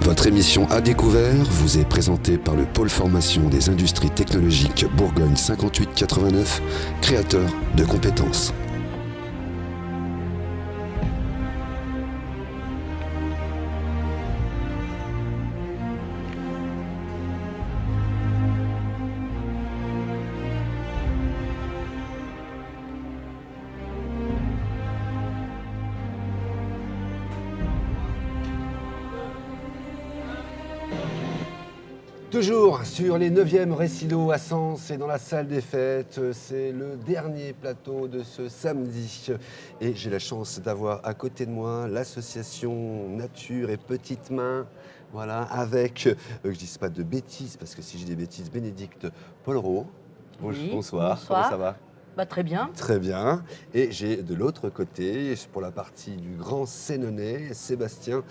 Votre émission À Découvert vous est présentée par le pôle formation des industries technologiques Bourgogne 5889, créateur de compétences. Toujours sur les 9e Récidos à Sens et dans la salle des fêtes, c'est le dernier plateau de ce samedi. Et j'ai la chance d'avoir à côté de moi l'association Nature et Petites Mains, voilà, avec, je ne dis pas de bêtises, parce que si j'ai des bêtises, Bénédicte Pollereau. Oui, bonsoir, bonsoir. Comment ça va ? Très bien. Très bien. Et j'ai de l'autre côté, pour la partie du Grand Sénonais, Sébastien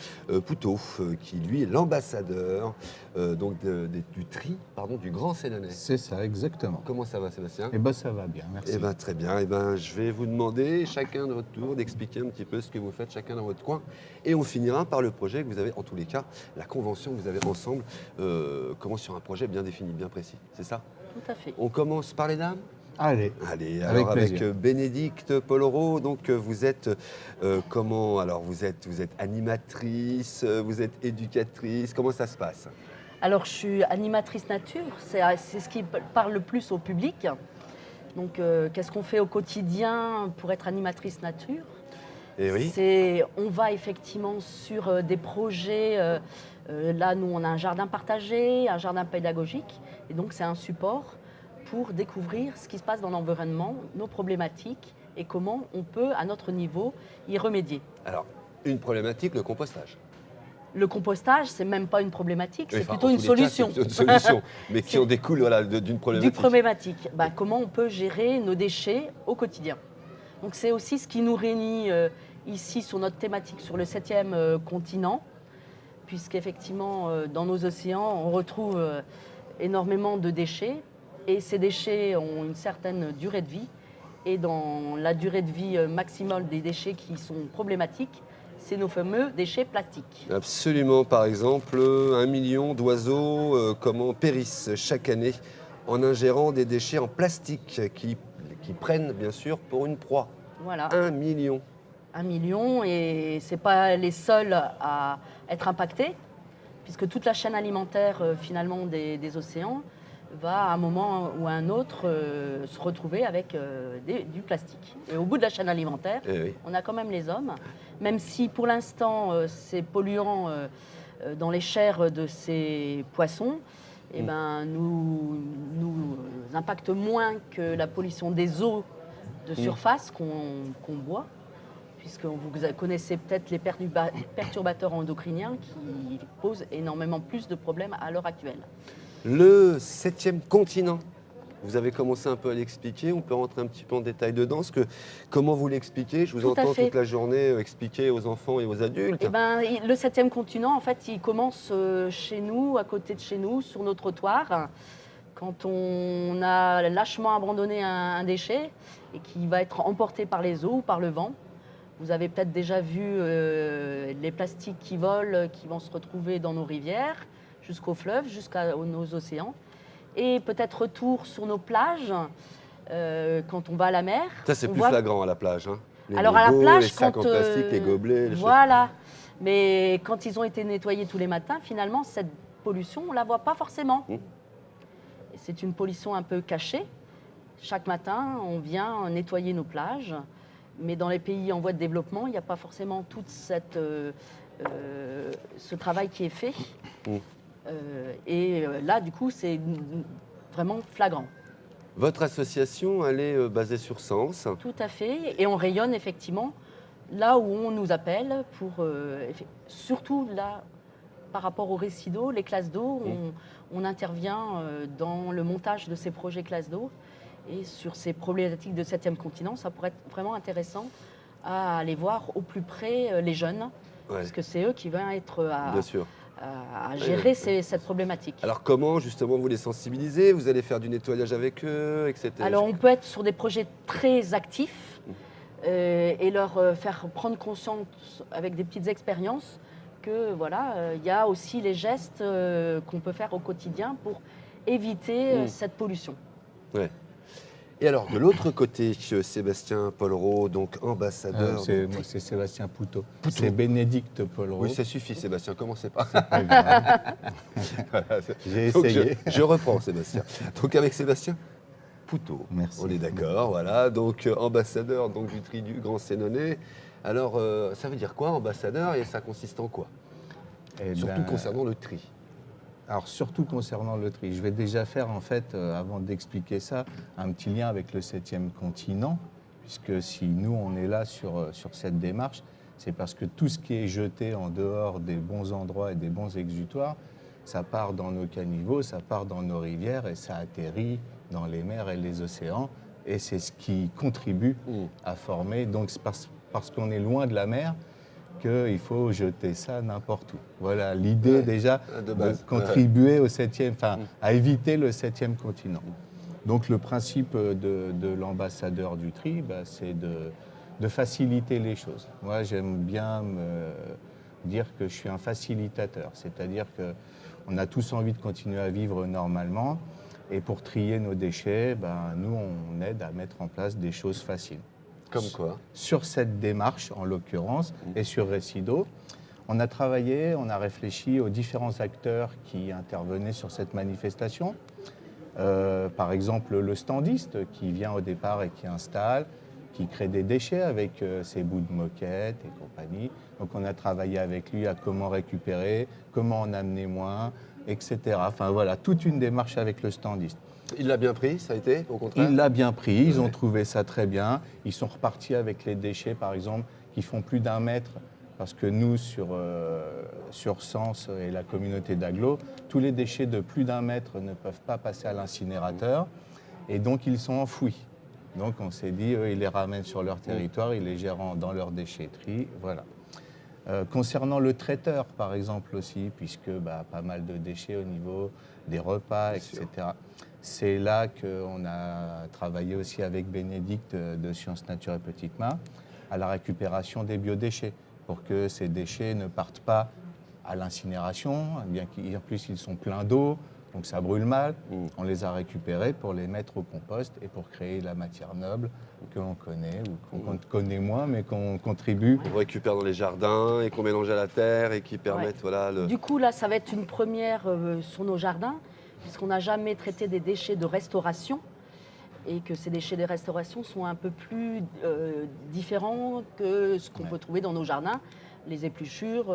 Poutot, qui lui est l'ambassadeur du Grand Sénonais. C'est ça, exactement. Comment ça va, Sébastien ? Eh bien, ça va bien, merci. Eh bien, très bien. Eh bien, je vais vous demander, chacun de votre tour, d'expliquer un petit peu ce que vous faites chacun dans votre coin. Et on finira par le projet que vous avez, en tous les cas, la convention que vous avez ensemble, commence sur un projet bien défini, bien précis. C'est ça ? Tout à fait. On commence par les dames ? Allez, Alors avec plaisir. Bénédicte Pollereau, donc vous êtes comment ? Alors vous êtes animatrice, vous êtes éducatrice, comment ça se passe ? Alors, je suis animatrice nature, c'est ce qui parle le plus au public. Donc, qu'est-ce qu'on fait au quotidien pour être animatrice nature ? Eh oui. On va effectivement sur des projets. Là, nous, on a un jardin partagé, un jardin pédagogique. Et donc, c'est un support pour découvrir ce qui se passe dans l'environnement, nos problématiques et comment on peut, à notre niveau, y remédier. Alors, une problématique, le compostage. Le compostage, c'est même pas une problématique, c'est Enfin, plutôt en une tous les cas, solution. c'est plutôt une solution, mais qui en découle voilà, d'une problématique. Du problématique. Comment on peut gérer nos déchets au quotidien. Donc c'est aussi ce qui nous réunit ici sur notre thématique sur le 7e continent, puisqu'effectivement, dans nos océans, on retrouve énormément de déchets. Et ces déchets ont une certaine durée de vie. Et dans la durée de vie maximale des déchets qui sont problématiques, c'est nos fameux déchets plastiques. Absolument. Par exemple, 1 million d'oiseaux périssent chaque année en ingérant des déchets en plastique qui prennent bien sûr pour une proie. Voilà. 1 million. 1 million, et ce n'est pas les seuls à être impactés, puisque toute la chaîne alimentaire finalement des océans va à un moment ou à un autre se retrouver avec du plastique. Et au bout de la chaîne alimentaire, oui. On a quand même les hommes, même si pour l'instant ces polluants dans les chairs de ces poissons nous impactent moins que la pollution des eaux de surface qu'on boit, puisque vous connaissez peut-être les perturbateurs endocriniens qui posent énormément plus de problèmes à l'heure actuelle. Le 7e continent, vous avez commencé un peu à l'expliquer, on peut rentrer un petit peu en détail dedans. Comment vous l'expliquez ? Je vous entends toute la journée expliquer aux enfants et aux adultes. Le 7e continent, en fait, il commence chez nous, à côté de chez nous, sur nos trottoirs. Quand on a lâchement abandonné un déchet et qui va être emporté par les eaux ou par le vent. Vous avez peut-être déjà vu les plastiques qui volent, qui vont se retrouver dans nos rivières, jusqu'aux fleuves, jusqu'à nos océans. Et peut-être retour sur nos plages, quand on va à la mer. Ça, c'est plus flagrant à la plage. Hein. Alors à la plage, les sacs en plastique, les gobelets. Voilà. Mais quand ils ont été nettoyés tous les matins, finalement, cette pollution, on ne la voit pas forcément. C'est une pollution un peu cachée. Chaque matin, on vient nettoyer nos plages. Mais dans les pays en voie de développement, il n'y a pas forcément tout ce travail qui est fait. Là, du coup, c'est vraiment flagrant. Votre association, elle est basée sur Sens. Tout à fait. Et on rayonne effectivement là où on nous appelle pour... surtout là, par rapport aux récidos, les classes d'eau, on intervient dans le montage de ces projets classes d'eau. Et sur ces problématiques de 7e continent, ça pourrait être vraiment intéressant à aller voir au plus près les jeunes, parce que c'est eux qui vont être à gérer cette problématique. Alors comment justement vous les sensibilisez ? Vous allez faire du nettoyage avec eux, etc. Alors on peut être sur des projets très actifs et leur faire prendre conscience avec des petites expériences que voilà, il y a aussi les gestes qu'on peut faire au quotidien pour éviter cette pollution. Ouais. Et alors, de l'autre côté, Sébastien Pollereau, donc ambassadeur. Moi, c'est Sébastien Poutot. C'est Bénédicte Pollereau. Oui, ça suffit, Sébastien, commencez pas. Pas grave. J'ai Donc, essayé. je reprends, Sébastien. Donc, avec Sébastien Poutot. Merci. On est d'accord, voilà. Donc, ambassadeur donc, du Tri du Grand Sénonais. Alors, ça veut dire quoi, ambassadeur, et ça consiste en quoi? Eh Surtout ben, concernant le tri. Alors, surtout concernant le tri. Je vais déjà faire, en fait, avant d'expliquer ça, un petit lien avec le 7e continent, puisque si nous, on est là sur cette démarche, c'est parce que tout ce qui est jeté en dehors des bons endroits et des bons exutoires, ça part dans nos caniveaux, ça part dans nos rivières et ça atterrit dans les mers et les océans. Et c'est ce qui contribue à former. Donc, c'est parce qu'on est loin de la mer qu'il faut jeter ça n'importe où. Voilà l'idée déjà de base. contribuer au 7e, à éviter le 7e continent. Donc le principe de l'ambassadeur du tri, c'est de faciliter les choses. Moi, j'aime bien me dire que je suis un facilitateur, c'est-à-dire qu'on a tous envie de continuer à vivre normalement, et pour trier nos déchets, nous, on aide à mettre en place des choses faciles. Comme quoi? Sur cette démarche, en l'occurrence, et sur Resido, on a travaillé, on a réfléchi aux différents acteurs qui intervenaient sur cette manifestation. Par exemple, le standiste qui vient au départ et qui installe, qui crée des déchets avec ses bouts de moquette et compagnie. Donc on a travaillé avec lui à comment récupérer, comment en amener moins, etc. Enfin voilà, toute une démarche avec le standiste. Il l'a bien pris, ça a été, au contraire? Il l'a bien pris, ils ont trouvé ça très bien. Ils sont repartis avec les déchets, par exemple, qui font plus d'1 mètre, parce que nous, sur Sens et la communauté d'Aglo, tous les déchets de plus d'1 mètre ne peuvent pas passer à l'incinérateur, et donc ils sont enfouis. Donc on s'est dit, eux, ils les ramènent sur leur territoire, ils les gèrent dans leur déchetterie, voilà. Concernant le traiteur, par exemple, aussi, puisque pas mal de déchets au niveau des repas, etc. C'est là qu'on a travaillé aussi avec Bénédicte de Sciences Nature et Petites Mains à la récupération des biodéchets pour que ces déchets ne partent pas à l'incinération, bien qu'en plus ils sont pleins d'eau, donc ça brûle mal. On les a récupérés pour les mettre au compost et pour créer la matière noble que l'on connaît ou qu'on connaît moins, mais qu'on contribue. On récupère dans les jardins et qu'on mélange à la terre et qui permettent, voilà... Du coup, là, ça va être une première sur nos jardins, puisqu'on n'a jamais traité des déchets de restauration et que ces déchets de restauration sont un peu plus différents que ce qu'on peut trouver dans nos jardins, les épluchures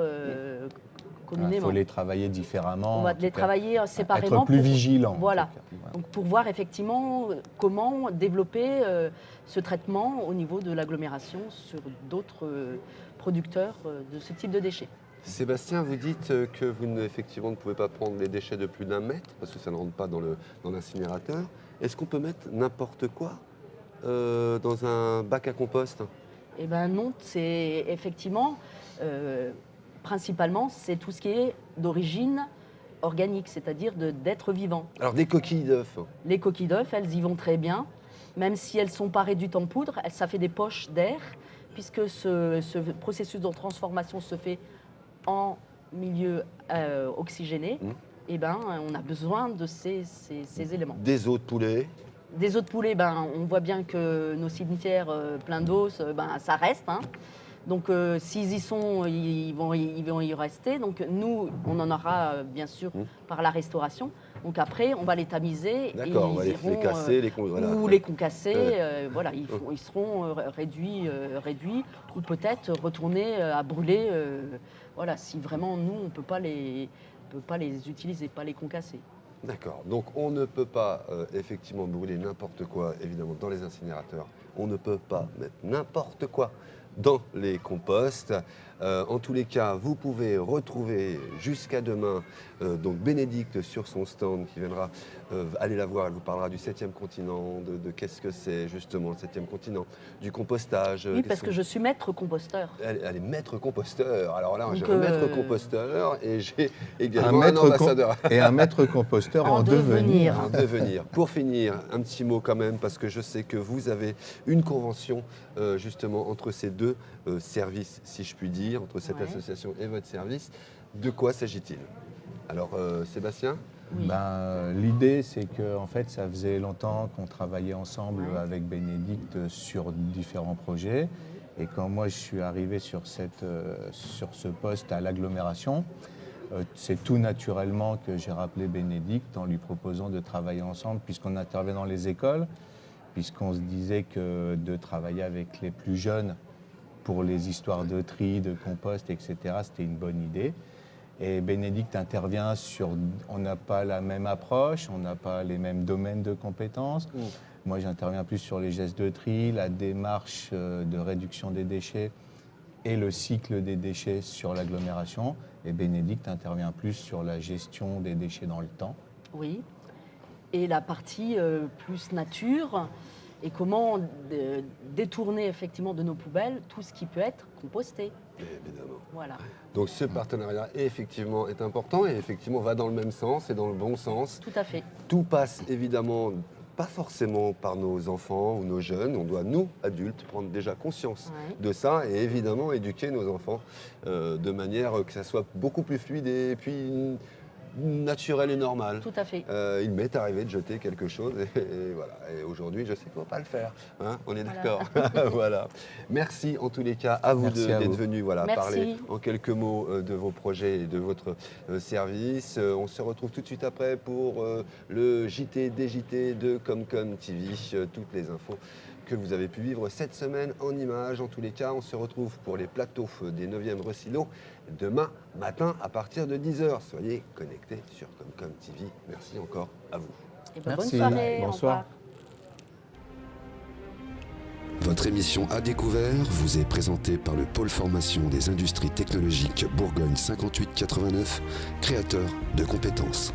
communément. Il faut les travailler différemment. On va les travailler séparément. Être plus vigilant. Voilà. Donc pour voir effectivement comment développer ce traitement au niveau de l'agglomération sur d'autres producteurs de ce type de déchets. Sébastien, vous dites que vous effectivement ne pouvez pas prendre les déchets de plus d'1 mètre parce que ça ne rentre pas dans l'incinérateur. Est-ce qu'on peut mettre n'importe quoi dans un bac à compost? Eh bien non, c'est effectivement, principalement, c'est tout ce qui est d'origine organique, c'est-à-dire d'êtres vivants. Alors des coquilles d'œufs. Les coquilles d'œufs, elles y vont très bien, même si elles ne sont pas réduites en poudre, ça fait des poches d'air, puisque ce processus de transformation se fait en milieu oxygéné, et on a besoin de ces éléments. Des os de poulet. Des os de poulet, on voit bien que nos cimetières pleins d'os, ça reste. Hein. Donc s'ils y sont, ils vont y rester. Donc nous, on en aura bien sûr par la restauration. Donc après, on va les tamiser. D'accord, on va les casser, ou les concasser. Voilà, ils seront réduits ou peut-être retournés à brûler. Voilà, si vraiment nous, on ne peut pas les utiliser, pas les concasser. D'accord, donc on ne peut pas effectivement brûler n'importe quoi, évidemment, dans les incinérateurs. On ne peut pas mettre n'importe quoi dans les composts. En tous les cas, vous pouvez retrouver jusqu'à demain donc Bénédicte sur son stand qui viendra, allez la voir, elle vous parlera du 7e continent, de qu'est-ce que c'est justement le 7e continent, du compostage. Oui, parce que je suis maître composteur. Elle est maître composteur. Alors là, j'ai un maître composteur et j'ai également un ambassadeur. Et un maître composteur en devenir. En devenir. Pour finir, un petit mot quand même, parce que je sais que vous avez une convention justement entre ces deux services, si je puis dire. dire entre cette Ouais. association et votre service. De quoi s'agit-il? Alors, Sébastien? Oui. L'idée, c'est que en fait, ça faisait longtemps qu'on travaillait ensemble Ouais. avec Bénédicte sur différents projets. Et quand moi, je suis arrivé sur ce poste à l'agglomération, c'est tout naturellement que j'ai rappelé Bénédicte en lui proposant de travailler ensemble, puisqu'on intervient dans les écoles, puisqu'on se disait que de travailler avec les plus jeunes pour les histoires de tri, de compost, etc., c'était une bonne idée. Et Bénédicte intervient sur... On n'a pas la même approche, on n'a pas les mêmes domaines de compétences. Moi, j'interviens plus sur les gestes de tri, la démarche de réduction des déchets et le cycle des déchets sur l'agglomération. Et Bénédicte intervient plus sur la gestion des déchets dans le temps. Oui. Et la partie plus nature et comment détourner effectivement de nos poubelles tout ce qui peut être composté. Évidemment. Voilà. Donc ce partenariat effectivement est important et effectivement va dans le même sens et dans le bon sens. Tout à fait. Tout passe évidemment pas forcément par nos enfants ou nos jeunes. On doit, nous, adultes, prendre déjà conscience Ouais. de ça et évidemment éduquer nos enfants de manière que ça soit beaucoup plus fluide et puis naturel et normal. Tout à fait. Il m'est arrivé de jeter quelque chose et voilà. Et aujourd'hui, je sais qu'il ne faut pas le faire. Hein, on est Voilà. d'accord. Voilà. Merci en tous les cas à vous Merci à d'être vous. venus Merci. parler en quelques mots de vos projets et de votre service. On se retrouve tout de suite après pour le JT, DJT de Comcom TV. Toutes les infos que vous avez pu vivre cette semaine en images. En tous les cas, on se retrouve pour les plateaux des 9e Recilo demain matin à partir de 10h. Soyez connectés sur Comcom TV. Merci encore à vous. Et bonne Merci. soirée. Au Bonsoir. revoir. Votre émission À découvert vous est présentée par le pôle formation des industries technologiques Bourgogne 5889, créateur de compétences.